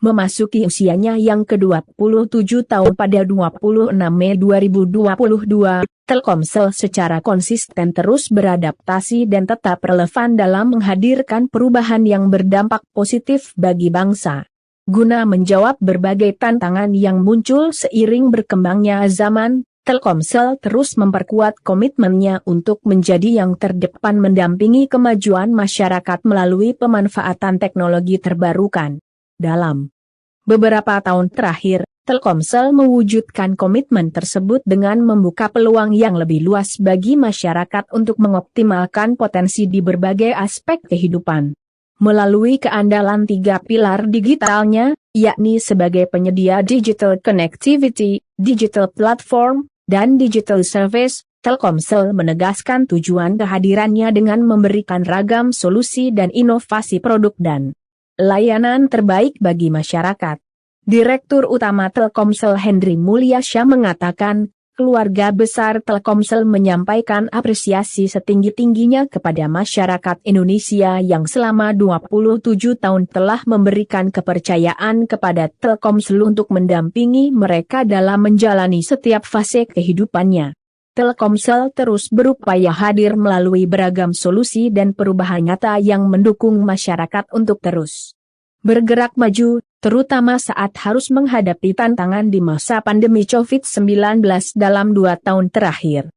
memasuki usianya yang ke-27 tahun pada 26 Mei 2022, Telkomsel secara konsisten terus beradaptasi dan tetap relevan dalam menghadirkan perubahan yang berdampak positif bagi bangsa. Guna menjawab berbagai tantangan yang muncul seiring berkembangnya zaman, Telkomsel terus memperkuat komitmennya untuk menjadi yang terdepan mendampingi kemajuan masyarakat melalui pemanfaatan teknologi terbarukan. Dalam beberapa tahun terakhir, Telkomsel mewujudkan komitmen tersebut dengan membuka peluang yang lebih luas bagi masyarakat untuk mengoptimalkan potensi di berbagai aspek kehidupan. Melalui keandalan 3 pilar digitalnya, yakni sebagai penyedia digital connectivity, digital platform, dan digital service, Telkomsel menegaskan tujuan kehadirannya dengan memberikan ragam solusi dan inovasi produk dan layanan terbaik bagi masyarakat. Direktur Utama Telkomsel Henry Mulyasha mengatakan, keluarga besar Telkomsel menyampaikan apresiasi setinggi-tingginya kepada masyarakat Indonesia yang selama 27 tahun telah memberikan kepercayaan kepada Telkomsel untuk mendampingi mereka dalam menjalani setiap fase kehidupannya. Telkomsel terus berupaya hadir melalui beragam solusi dan perubahan nyata yang mendukung masyarakat untuk terus bergerak maju, terutama saat harus menghadapi tantangan di masa pandemi COVID-19 dalam 2 tahun terakhir.